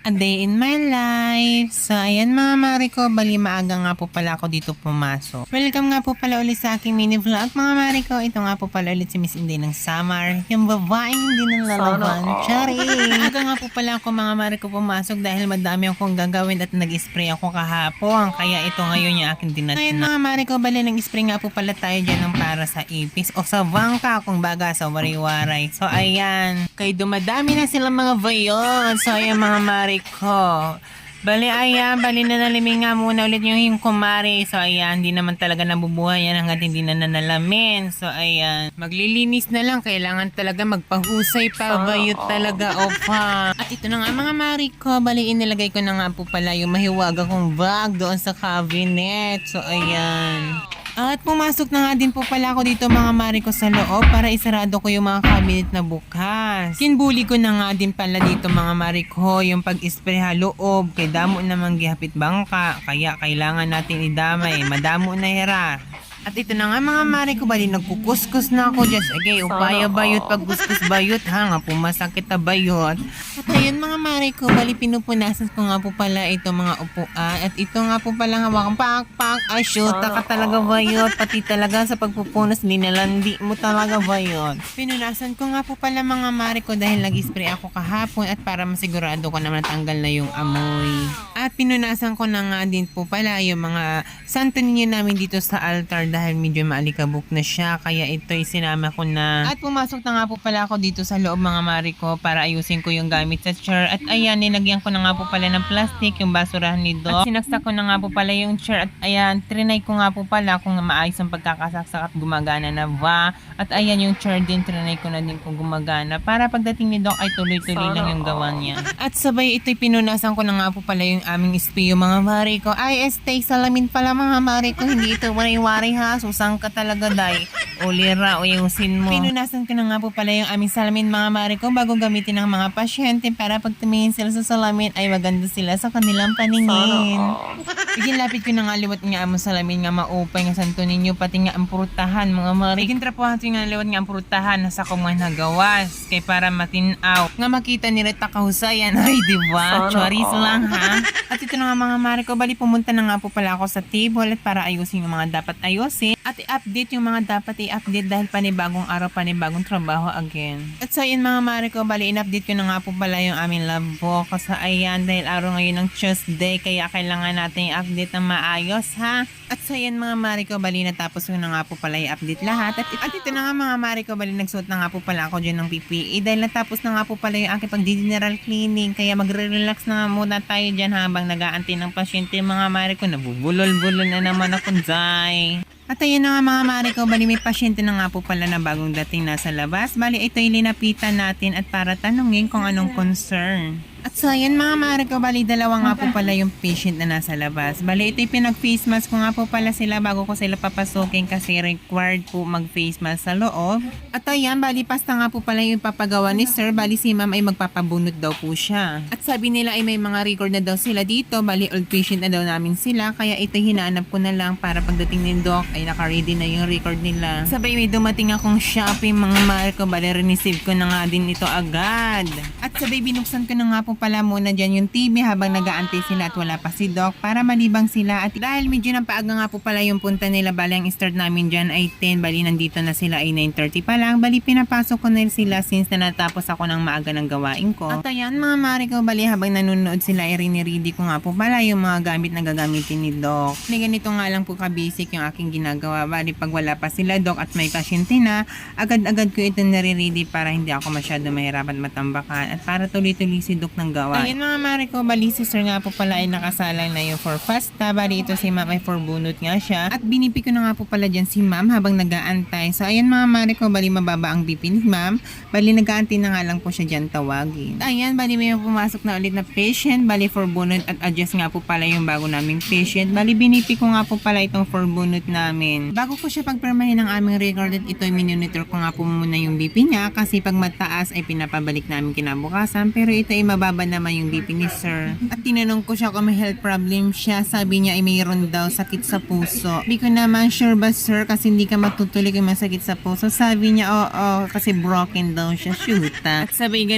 A day in my life. So, ayan mga mare ko, bali maaga nga po pala ako dito pumasok. Welcome nga po pala ulit sa aking mini vlog mga mare ko. Ito nga po pala ulit si Miss Inday ng Summer. Yung babaeng hindi nang lalaban. Chari! Maaga nga po pala ako mga mare ko pumasok dahil madami akong gagawin at nag-spray ako kahapon. Kaya ito ngayon yung aking dinatna. Ayan mga mare ko, bali nag-spray nga po pala tayo dyan ng para sa ipis o sa bangka kung baga sa wari-waray. So, ayan. Kaya dumadami na silang mga vayon. So, ayan mga mare ko. Bali na naliming nga muna ulit yung kumari. So ayan, hindi naman talaga nabubuhay yan hanggat hindi na nanalamin. So ayan, maglilinis na lang. Kailangan talaga magpahusay pa. Bayot talaga, opa. At ito na nga mga mari ko. Bali inilagay ko na nga po pala yung mahiwaga kong bag doon sa cabinet. So ayan. At pumasok na nga din po pala ako dito mga mari ko sa loob para isarado ko yung mga cabinet na bukas. Kinbuli ko na nga din pala dito mga mari ko yung pag-spray ha loob kay damo namang gihapit bangka kaya kailangan natin idamay. Madamo na hira. At ito na nga mga mari ko bali nagkukuskus na ako just okay upaya bayot pag kuskus bayot ha nga pumasakit na bayot. At ayun mga mari ko bali pinupunasan ko nga po pala ito mga upuan at ito nga po pala hawakang pak ay shoot ka talaga bayot pati talaga sa pagpupunas linalandi mo talaga bayot. Pinunasan ko nga po pala mga mari ko dahil nag-spray ako kahapon at para masigurado ko naman tanggal na yung amoy. At pinunasan ko na nga din po pala yung mga santo ninyo namin dito sa altar dahil medyo maalikabok na siya kaya ito sinama ko na. At pumasok na nga po pala ako dito sa loob mga mari ko para ayusin ko yung gamit sa chair at ayan nilagyan ko na nga po pala ng plastic yung basurahan ni Doc at sinaksak ko na nga po pala yung chair at ayan trinay ko nga po pala kung maayos ang pagkakasaksak at gumagana na ba at ayan yung chair din trinay ko na din kung gumagana para pagdating ni Doc ay tuloy-tuloy lang yung gawa niya. At sabay ito'y pinunasan ko na nga po pala yung aming espyo mga mari ko. Ay stay salamin pala mga mari ko hindi ito wari-wari ha. Susang ka talaga day. O lira o yusin mo. Pinunasan ko na nga po pala yung aming salamin mga mari ko bago gamitin ng mga pasyente para pag tumingin sila sa salamin ay maganda sila sa kanilang paningin. Bigyan lapit ko na nga liwat nga among salamin nga maupay nga santo ninyo pati nga ang prutahan mga mari. Bigyan trapuhan ko nga liwat nga ang prutahan nasa kumang nagawas kay para matinaw. Nga makita ni Rita kahusayan ay diba? Choris lang ha. At ito na nga mga mari ko bali pumunta na nga po pala ako sa table at para ayusin yung mga dapat ayusin. At i-update yung mga dapat i-update dahil panibagong araw, panibagong trabaho again. At so yun mga mare ko, bali in-update ko na nga po pala yung aming lab book. Kasi ayan, dahil araw ngayon ng Tuesday, kaya kailangan natin i-update ng maayos ha. At so yun mga mare ko, bali natapos ko na nga po pala i-update lahat. At ito na nga mga mare ko, bali nagsuot na nga po pala ako dyan ng PPE. Dahil natapos na nga po pala yung aking pag-general cleaning. Kaya magre-relax na nga muna tayo dyan habang nag-aantay ng pasyente mga mare ko. Nabubulol-bulol na naman ako dyan. At ayun na nga mga mare ko, bali may pasyente na nga po pala na bagong dating nasa labas. Bali ito'y linapitan natin at para tanungin kung anong concern. At so ayan mga mare ko, bali dalawa nga po pala yung patient na nasa labas. Bali ito'y pinag-face mask ko nga po pala sila bago ko sila papasukin kasi required po mag-face mask sa loob. At ayan, bali pasta nga po pala yung papagawa ni sir. Bali si ma'am ay magpapabunot daw po siya. At sabi nila ay may mga record na daw sila dito. Bali old patient na daw namin sila. Kaya ito'y hinaanap ko na lang para pagdating ni Doc ay naka-ready na yung record nila. Sabay may dumating akong shopping mga mare ko. Bali receive ko na nga din ito agad. At sabay binuksan ko na nga po pala muna dyan yung TV habang nag-aantay sila at wala pa si Doc para malibang sila. At dahil medyo nang paaga nga po pala yung punta nila, bali ang start namin dyan ay 10, bali nandito na sila ay 9:30 pa lang. Bali pinapasok ko na sila since na natapos ako ng maaga ng gawain ko. At ayan mga mare ko, bali habang nanonood sila ay rini-ready ko nga po pala yung mga gamit na gagamitin ni Doc. Ganito nga lang po ka-basic yung aking ginagawa. Bali pag wala pa sila Doc at may pasyente na, agad-agad ko ito nare-ready para hindi ako masyado mahirapan matambakan at para tuloy-tuloy si Doc ng gawa. Ayun mga mare ko, bali si sir nga po pala ay nakasalang na yung for pasta. Bali ito si ma'am ay for bunot nga siya. At binipi ko na nga po pala dyan si ma'am habang nag-aantay. So ayun mga mare ko, bali mababa ang BP ni ma'am. Bali nag-aantay na nga lang po siya dyan tawagin. Ayan, bali may pumasok na ulit na patient. Bali for bunot at adjust nga po pala yung bago naming patient. Bali binipi ko nga po pala itong for bunot namin. Bago ko siya pagpermahin ng aming record at ito'y minonitor ko nga po muna yung BP niya kasi pag mataas ay pinapabalik namin kinabukasan pero ito ay mababa bumababa naman yung BP ni sir. At tinanong ko siya kung may health problem siya. Sabi niya ay mayroon daw sakit sa puso. Hindi ko naman sure ba sir kasi hindi ka matutuloy kung masakit sa puso. Sabi niya oo kasi broken daw siya. Shoota. At sabi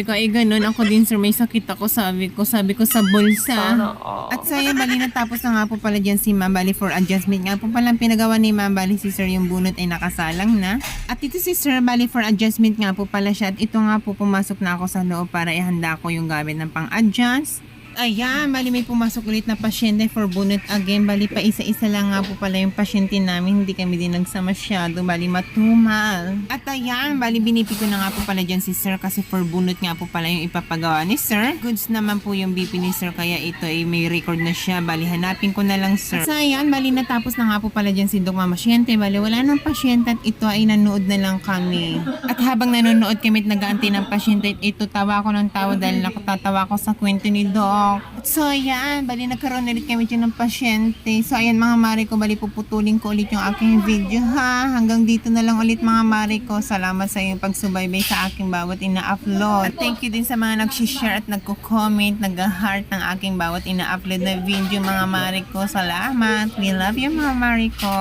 ko ay ganun ako din sir may sakit ako sabi ko sa bulsa. At saya bali natapos na nga po pala dyan si ma'am bali for adjustment nga po pala ang pinagawa ni ma'am bali si sir yung bunot ay nakasalang na. At ito si sir bali for adjustment nga po pala siya at ito nga po pumasok na ako sa loob para ihanda ko yung gamit ng pang-adjust. Ayan, bali may pumasok ulit na pasyente for bunot again. Bali pa isa-isa lang nga po pala yung pasyente namin. Hindi kami din nagsama masyado. Bali matumal. At ayan, bali binipi ko na nga po pala dyan si sir kasi for bunot nga po pala yung ipapagawa ni sir. Goods naman po yung BP ni sir kaya ito ay may record na siya. Bali hanapin ko na lang sir. At ayan, bali natapos na nga po pala dyan si Dok Mamasyente. Bali wala nang pasyente at ito ay nanood na lang kami. At habang nanonood kami at nag-aantay ng pasyente, ito tawa ko ng tawa dahil nakatatawa ko sa kwento ni Dok. So ayan, bali nagkaroon ulit kami dyan ng pasyente. So ayan mga mare ko, bali puputulin ko ulit yung aking video ha. Hanggang dito na lang ulit mga mare ko. Salamat sa iyong pagsubaybay sa aking bawat ina-upload. At thank you din sa mga nag-share at nagko-comment, nag-heart ng aking bawat ina-upload na video mga mare ko. Salamat. We love you mga mare ko.